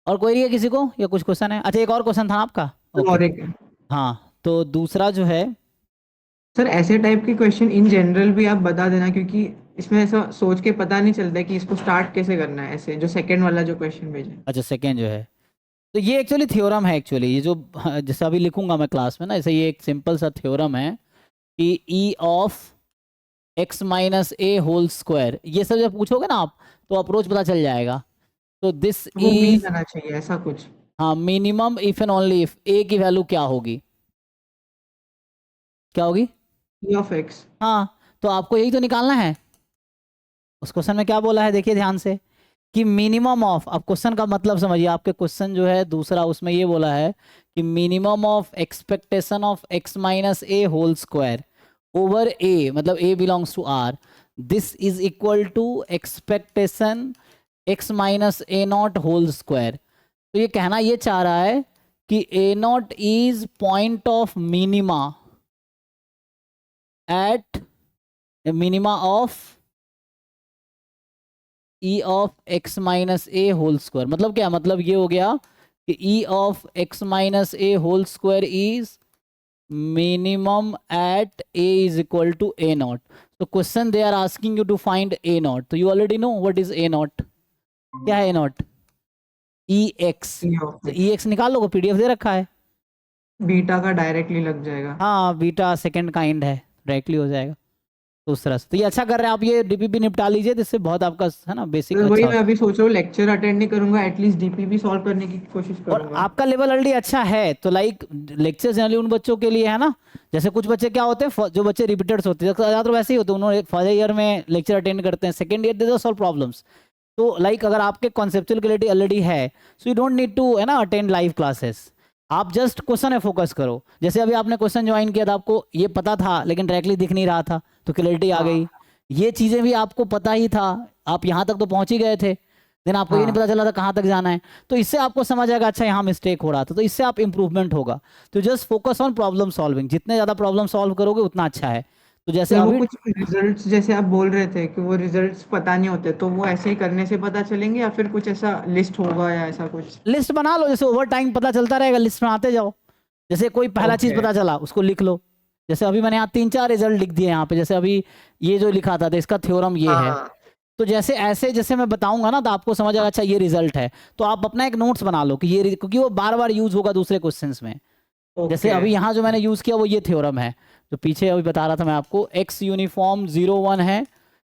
और कोई है किसी को, या कुछ क्वेश्चन है? अच्छा, एक और क्वेश्चन था ना आपका। ओके। और एक हाँ, तो दूसरा जो है। सर, ऐसे टाइप के क्वेश्चन इन जनरल भी आप बता देना, क्योंकि इसमें ऐसा सोच के पता नहीं चलता है कि इसको स्टार्ट कैसे करना है। ऐसे जो सेकंड वाला जो क्वेश्चन भेजा है। अच्छा, सेकेंड जो है, तो ये एक्चुअली थ्योरम है एक्चुअली, ये जो जैसे अभी लिखूंगा मैं क्लास में ना, ऐसे ये एक सिंपल सा थ्योरम है कि ई of x minus A whole square, ये सब जब पूछोगे ना आप, तो अप्रोच पता चल जाएगा। तो दिस वो मीन इज, आना चाहिए ऐसा कुछ। हाँ, minimum if and only if A की वैल्यू क्या होगी, क्या होगी? E of X. हाँ, तो आपको यही तो निकालना है। उस क्वेश्चन में क्या बोला है, देखिए ध्यान से, कि मिनिमम ऑफ, अब क्वेश्चन का मतलब समझिए, आपके क्वेश्चन जो है दूसरा, उसमें ये बोला है कि minimum of expectation of x minus A whole square over A, मतलब A belongs to R, this is equal to expectation X minus A naught whole square. तो ये कहना ये चाह रहा है कि A naught is point of minima at minima of E of x minus A whole square. मतलब क्या, मतलब ये हो गया कि ई of x minus A whole square is minimum at A is equal to A naught. तो question they are asking you to find A naught, तो you already know what is A naught. क्या है A naught? E X. E of तो E x x निकाल लो, PDF दे रखा है। Beta का directly लग जाएगा। हाँ, बीटा सेकेंड काइंड है, डायरेक्टली हो जाएगा। तो उस तरह से तो ये अच्छा कर रहे हैं आप, ये डीपीपी निपटा लीजिए, जिससे बहुत आपका है ना बेसिक तो वही अच्छा हो मैं जाए। अभी सोच रहा हूँ, लेक्चर अटेंड नहीं करूंगा, एटलीस्ट डीपीपी सॉल्व करने की कोशिश और करूंगा। आपका लेवल ऑलरेडी अच्छा है, तो लाइक लेक्चर जनरली उन बच्चों के लिए है ना, जैसे कुछ बच्चे क्या होते हैं, जो बच्चे रिपीटर्स होते हैं, ज़्यादातर वैसे ही होते हैं, उन्होंने फर्स्ट ईयर में लेक्चर अटेंड करते हैं, second year they solve problems. तो लाइक अगर आपके कॉन्सेप्चुअल क्लैरिटी ऑलरेडी है, so you don't need to है ना अटेंड लाइव क्लासेस। आप जस्ट क्वेश्चन में फोकस करो। जैसे अभी आपने क्वेश्चन ज्वाइन किया था, आपको ये पता था लेकिन डायरेक्टली दिख नहीं रहा था, तो क्लैरिटी आ गई। हाँ ये चीज़ें भी आपको पता ही था, आप यहाँ तक तो पहुँच ही गए थे, देन आपको ये नहीं हाँ। पता चला था कहाँ तक जाना है। तो इससे आपको समझ आएगा अच्छा यहाँ मिस्टेक हो रहा था, तो इससे आप इंप्रूवमेंट होगा। तो just focus on problem solving, जितने ज़्यादा प्रॉब्लम सॉल्व करोगे उतना अच्छा है। तो जैसे सर, वो अभी कुछ रिजल्ट्स जैसे आप बोल रहे थे कि वो रिजल्ट्स पता नहीं होते, तो वो ऐसे ही करने से पता चलेंगे या फिर कुछ ऐसा लिस्ट होगा या ऐसा कुछ? लिस्ट बना लो, जैसे ओवर टाइम पता चलता रहेगा, लिस्ट बनाते जाओ। जैसे कोई पहला चीज़ ओके। पता चला उसको लिख लो। जैसे अभी मैंने यहाँ 3-4 रिजल्ट लिख दिए यहाँ पे, जैसे अभी ये जो लिखा था, तो इसका थ्योरम ये है। हाँ। तो जैसे ऐसे जैसे मैं बताऊंगा ना, तो आपको समझ आएगा अच्छा ये रिजल्ट है। तो आप अपना एक नोट्स बना लो कि ये, क्योंकि वो बार बार यूज होगा दूसरे क्वेश्चंस में। जैसे ओके। अभी यहाँ जो मैंने यूज किया वो ये थ्योरम है, जो पीछे अभी बता रहा था मैं आपको, एक्स यूनिफॉर्म 0 1 है,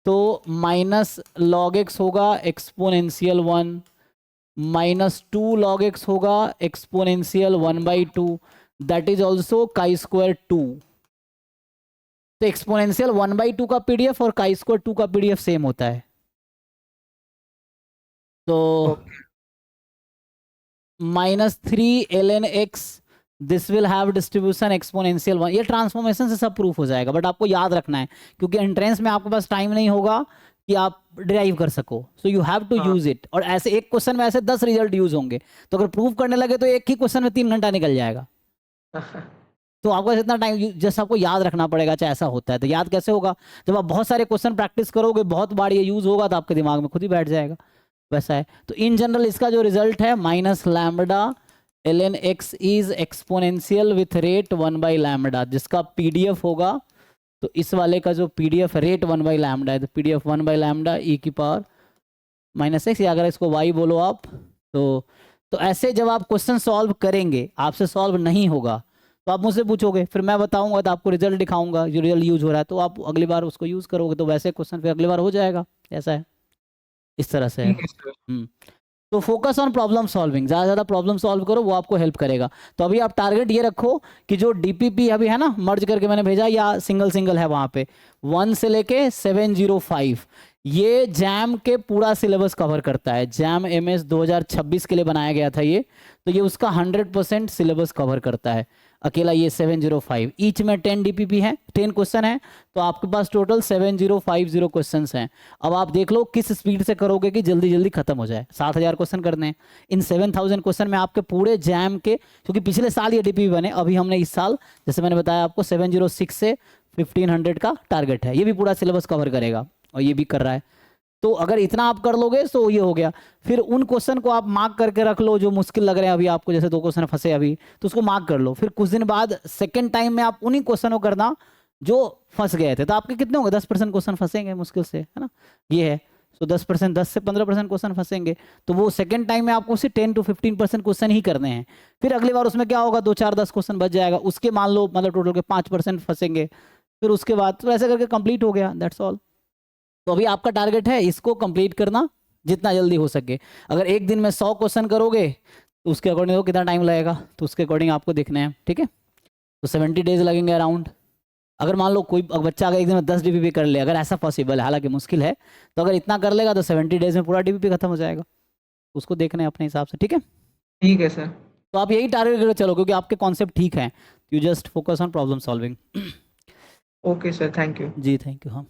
तो माइनस लॉग एक्स होगा एक्सपोनेंशियल 1, माइनस 2 log x होगा exponential 1/2, that is also chi square 2। तो एक्सपोनेंशियल 1/2 का पीडीएफ और काई स्क्वायर 2 का पीडीएफ सेम होता है। तो okay. -3 ln x, this will have distribution exponential 1। ये ट्रांसफॉर्मेशन से सब प्रूफ हो जाएगा, बट आपको याद रखना है, क्योंकि एंट्रेंस में आपके पास टाइम नहीं होगा कि आप डिराइव कर सको, सो यू हैव टू हाँ। Use it. और ऐसे एक क्वेश्चन में ऐसे 10 रिजल्ट यूज होंगे, तो अगर प्रूफ करने लगे तो एक ही क्वेश्चन में 3 घंटा निकल जाएगा। तो आपको इतना टाइम जस्ट आपको याद रखना पड़ेगा, चाहे ऐसा होता है। तो याद कैसे होगा, जब आप बहुत सारे क्वेश्चन प्रैक्टिस करोगे, बहुत बार ये यूज होगा, तो आपके दिमाग में खुद ही बैठ जाएगा। वैसा है। तो इन जनरल इसका जो रिजल्ट है, minus lambda ln x is exponential with rate 1/λ, जिसका पीडीएफ होगा, तो इस वाले का जो पीडीएफ रेट 1/λ है, तो पीडीएफ 1/λ ई की पावर -x, या अगर इसको y बोलो आप, तो ऐसे जब आप क्वेश्चन सॉल्व करेंगे, आपसे सॉल्व नहीं होगा, तो आप मुझसे पूछोगे, फिर मैं बताऊंगा, तो आपको रिजल्ट दिखाऊंगा जो रिजल्ट यूज हो रहा है, तो आप अगली बार उसको यूज करोगे, तो वैसे क्वेश्चन फिर अगली बार हो जाएगा। ऐसा है, इस तरह से है। ठीक है सर। तो फोकस ऑन प्रॉब्लम सॉल्विंग, ज़्यादा ज़्यादा प्रॉब्लम सॉल्व करो, वो आपको हेल्प करेगा। तो अभी आप टारगेट ये रखो कि जो डीपीपी अभी है ना, मर्ज करके मैंने भेजा, या सिंगल सिंगल है वहाँ पे, 1 से लेके 705, ये जैम के पूरा सिलेबस कवर करता है। जैम एमएस 2026 के लिए बनाया गया था ये, तो ये उसका 100% सिलेबस कवर करता है, अकेला ये 705। ईच में 10 डीपीपी है, 10 क्वेश्चन है, तो आपके पास टोटल 7050 क्वेश्चन हैं। अब आप देख लो किस स्पीड से करोगे कि जल्दी जल्दी खत्म हो जाए। 7000 क्वेश्चन करने हैं। इन 7000 क्वेश्चन में आपके पूरे जैम के, क्योंकि पिछले साल ये डीपीपी बने, अभी हमने इस साल जैसे मैंने बताया आपको 706 से 1500 का टारगेट है, ये भी पूरा सिलेबस कवर करेगा, और ये भी कर रहा है। तो अगर इतना आप कर लोगे तो ये हो गया। फिर उन क्वेश्चन को आप मार्क करके रख लो जो मुश्किल लग रहे हैं अभी आपको, जैसे 2 क्वेश्चन फंसे अभी, तो उसको मार्क कर लो। फिर कुछ दिन बाद सेकेंड टाइम में आप उन्हीं क्वेश्चन को करना जो फंस गए थे। तो आपके कितने होंगे, 10% क्वेश्चन फंसेंगे मुश्किल से, है ना, ये है। तो 10%, 10 से 15% क्वेश्चन फंसेंगे। तो वो सेकंड टाइम में आपको सिर्फ 10 to 15% क्वेश्चन ही करने हैं। फिर अगली बार उसमें क्या होगा, 2 4 10 क्वेश्चन बच जाएगा, उसके मान लो मतलब टोटल के 5% फंसेंगे। फिर उसके बाद तो ऐसे करके कंप्लीट हो गया, दैट्स ऑल। तो अभी आपका टारगेट है इसको कंप्लीट करना जितना जल्दी हो सके। अगर एक दिन में 100 क्वेश्चन करोगे तो उसके अकॉर्डिंग कितना टाइम लगेगा, तो उसके अकॉर्डिंग आपको देखना है, ठीक है। तो 70 डेज लगेंगे अराउंड। अगर मान लो कोई बच्चा अगर एक दिन में 10 DPP कर ले, अगर ऐसा पॉसिबल है, हालांकि मुश्किल है, तो अगर इतना कर लेगा तो 70 डेज में पूरा DPP खत्म हो जाएगा। उसको देखना है अपने हिसाब से, ठीक है। ठीक है सर। तो आप यही टारगेट करके चलो, क्योंकि आपके कॉन्सेप्ट ठीक हैं। You just focus on problem solving. Okay sir, thank you. जी थैंक यू। हाँ।